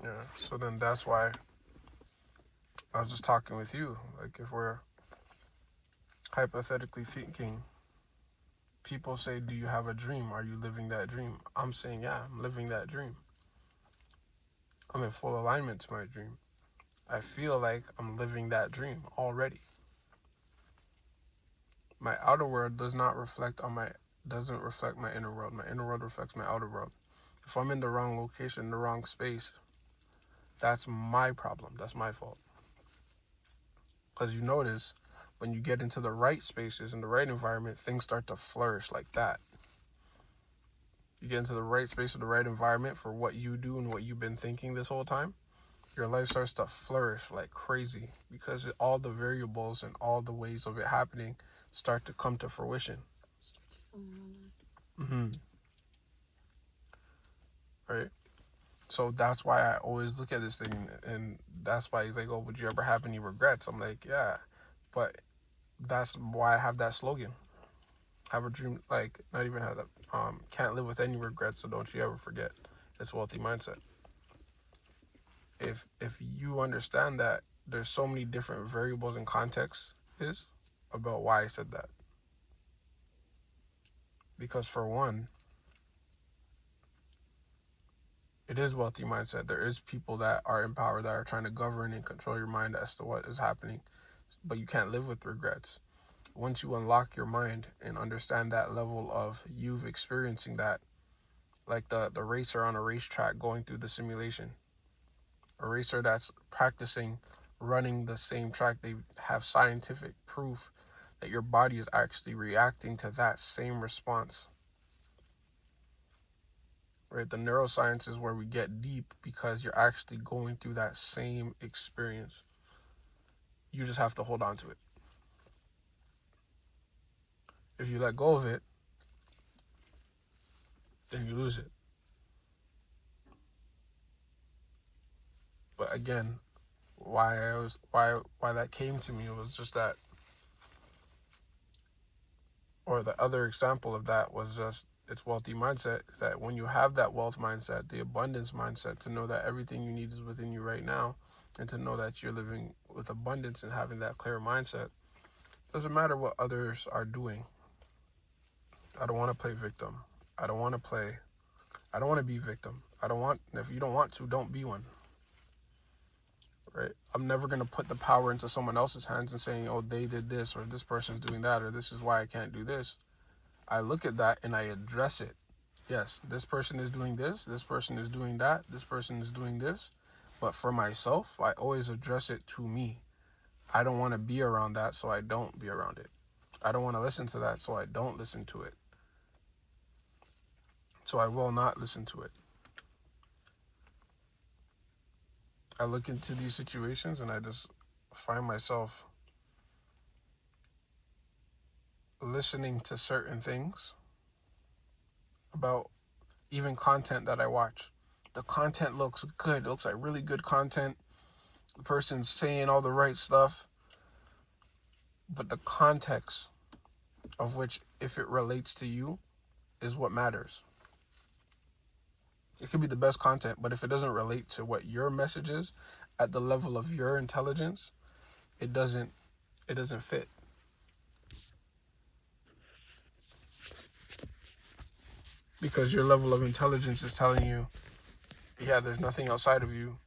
Yeah. So then that's why I was just talking with you. Like, if we're hypothetically thinking, people say, "Do you have a dream? Are you living that dream?" I'm saying, "Yeah, I'm living that dream. I'm in full alignment to my dream. I feel like I'm living that dream already. My outer world doesn't reflect my inner world. My inner world reflects my outer world. If I'm in the wrong location, the wrong space, that's my problem. That's my fault. Because you notice when you get into the right spaces in the right environment, things start to flourish like that. You get into the right space or the right environment for what you do and what you've been thinking this whole time, your life starts to flourish like crazy because all the variables and all the ways of it happening start to come to fruition. Mm-hmm. Right? So that's why I always look at this thing, and that's why he's like, "Oh, would you ever have any regrets?" I'm like, "Yeah," but that's why I have that slogan: "Have a dream." Like, not even have that. Can't live with any regrets, so don't you ever forget. It's wealthy mindset. If you understand that, there's so many different variables and contexts is about why I said that. Because for one, it is wealthy mindset. There is people that are in power that are trying to govern and control your mind as to what is happening, but you can't live with regrets. Once you unlock your mind and understand that level of you've experiencing that, like the racer on a racetrack going through the simulation, a racer that's practicing running the same track, they have scientific proof that your body is actually reacting to that same response. Right? The neuroscience is where we get deep because you're actually going through that same experience. You just have to hold on to it. If you let go of it, then you lose it. But again, why that came to me was just that, or the other example of that was just it's wealthy mindset. Is that when you have that wealth mindset, the abundance mindset, to know that everything you need is within you right now, and to know that you're living with abundance and having that clear mindset, doesn't matter what others are doing. I don't want to play victim. I don't want to play. I don't want to be victim. I don't want. If you don't want to, don't be one. Right? I'm never gonna put the power into someone else's hands and saying, "Oh, they did this," or "This person's doing that," or "This is why I can't do this." I look at that and I address it. Yes, this person is doing this. This person is doing that. This person is doing this. But for myself, I always address it to me. I don't want to be around that, so I don't be around it. I don't want to listen to that, so I don't listen to it. So I will not listen to it. I look into these situations and I just find myself listening to certain things about even content that I watch. The content looks good. It looks like really good content. The person's saying all the right stuff. But the context of which, if it relates to you, is what matters. It could be the best content, but if it doesn't relate to what your message is at the level of your intelligence, it doesn't fit. Because your level of intelligence is telling you, yeah, there's nothing outside of you.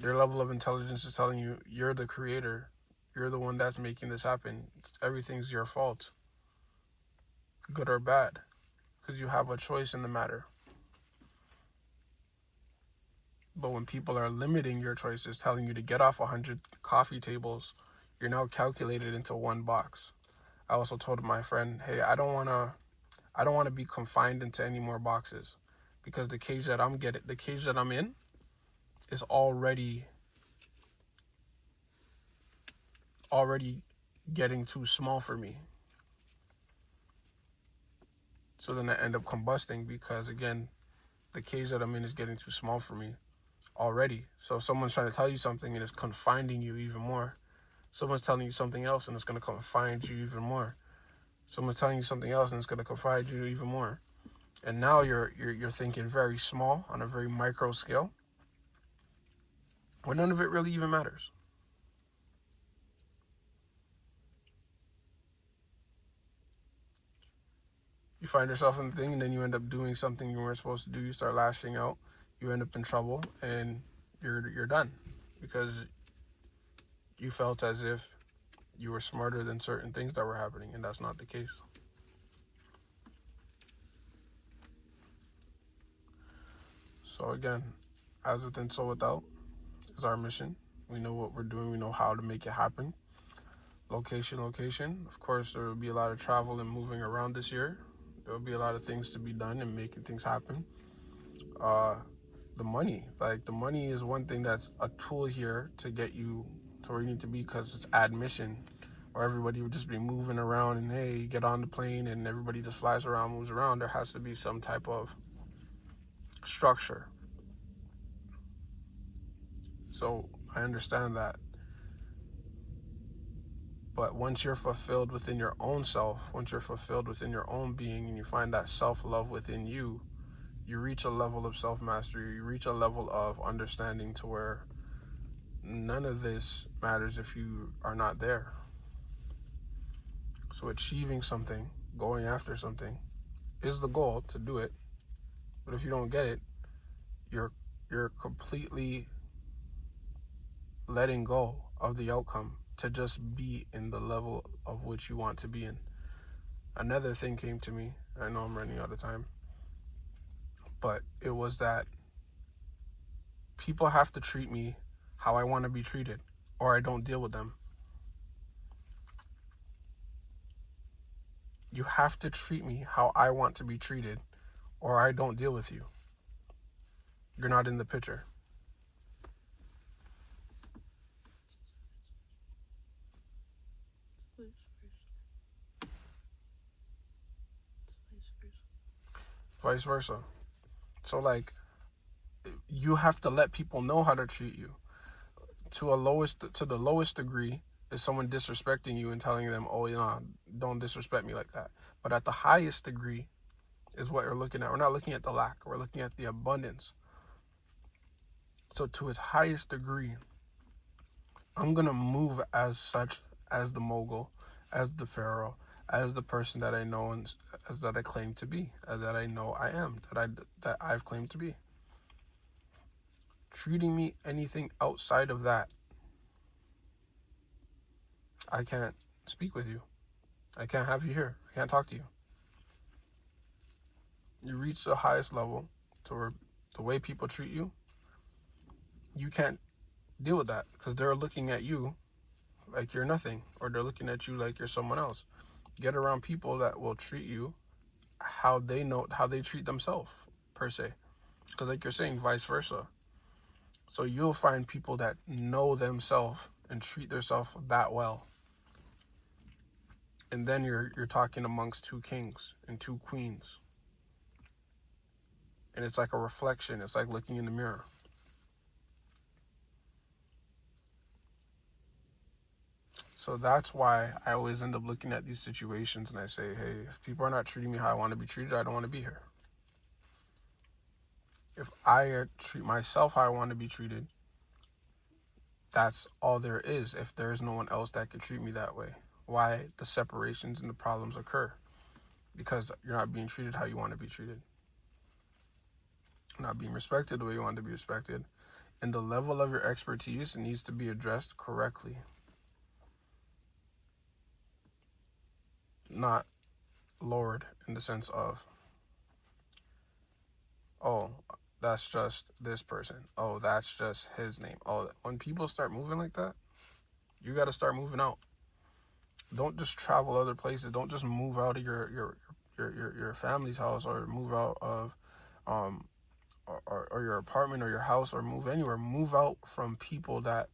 Your level of intelligence is telling you you're the creator. You're the one that's making this happen. Everything's your fault, good or bad, because you have a choice in the matter. But when people are limiting your choices, telling you to get off 100 coffee tables, you're now calculated into one box. I also told my friend, "Hey, I don't want to be confined into any more boxes because the cage that I'm in is already getting too small for me." So then I end up combusting because again, the cage that I'm in is getting too small for me already. So if someone's trying to tell you something and it's confining you even more, someone's telling you something else and it's going to confine you even more. Someone's telling you something else and it's going to confide you even more. And now you're thinking very small on a very micro scale. when none of it really even matters. You find yourself in the thing, and then you end up doing something you weren't supposed to do. You start lashing out. You end up in trouble, and you're done because you felt as if you were smarter than certain things that were happening, and that's not the case. So again, as within, so without is our mission. We know what we're doing. We know how to make it happen. Location. Of course, there will be a lot of travel and moving around this year. There will be a lot of things to be done and making things happen. The money is one thing that's a tool here to get you to where you need to be, because it's admission, or everybody would just be moving around and hey, get on the plane and everybody just flies around, moves around. There has to be some type of structure. So I understand that. But once you're fulfilled within your own self, once you're fulfilled within your own being, and you find that self-love within you, you reach a level of self-mastery, you reach a level of understanding to where none of this matters if you are not there. So achieving something, going after something, is the goal, to do it. But if you don't get it, you're completely letting go of the outcome to just be in the level of which you want to be in. Another thing came to me. I know I'm running out of time, but it was that people have to treat me how I want to be treated, or I don't deal with them. You have to treat me how I want to be treated, or I don't deal with you. You're not in the picture. Vice versa. So like, you have to let people know how to treat you. To the lowest degree is someone disrespecting you and telling them, oh, don't disrespect me like that. But at the highest degree is what we're looking at. We're not looking at the lack, we're looking at the abundance. So to its highest degree, I'm gonna move as such, as the mogul, as the pharaoh, as the person that I know and as that I claim to be, as that I know I am, that I've claimed to be. Treating me anything outside of that, I can't speak with you. I can't have you here. I can't talk to you. You reach the highest level to where the way people treat you, you can't deal with that because they're looking at you like you're nothing, or they're looking at you like you're someone else. Get around people that will treat you how they treat themselves, per se. Because like you're saying, vice versa. So you'll find people that know themselves and treat themselves that well. And then you're talking amongst two kings and two queens. And it's like a reflection. It's like looking in the mirror. So that's why I always end up looking at these situations and I say, hey, if people are not treating me how I want to be treated, I don't want to be here. If I treat myself how I want to be treated, that's all there is. If there's no one else that could treat me that way, why the separations and the problems occur? Because you're not being treated how you want to be treated. Not being respected the way you want to be respected. And the level of your expertise needs to be addressed correctly. Not lowered in the sense of, oh, that's just this person. Oh, that's just his name. Oh, when people start moving like that, you got to start moving out. Don't just travel other places. Don't just move out of your family's house, or move out of or your apartment or your house, or move anywhere. Move out from people that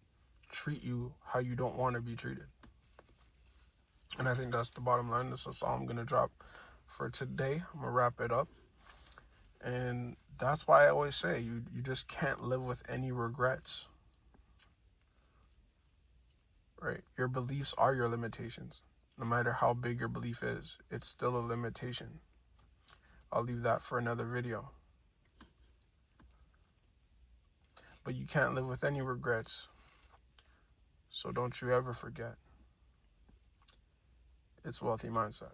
treat you how you don't want to be treated. And I think that's the bottom line. This is all I'm gonna drop for today. I'm gonna wrap it up. And that's why I always say you just can't live with any regrets. Right? Your beliefs are your limitations. No matter how big your belief is, it's still a limitation. I'll leave that for another video. but you can't live with any regrets. So don't you ever forget. It's Wealthy Mindset.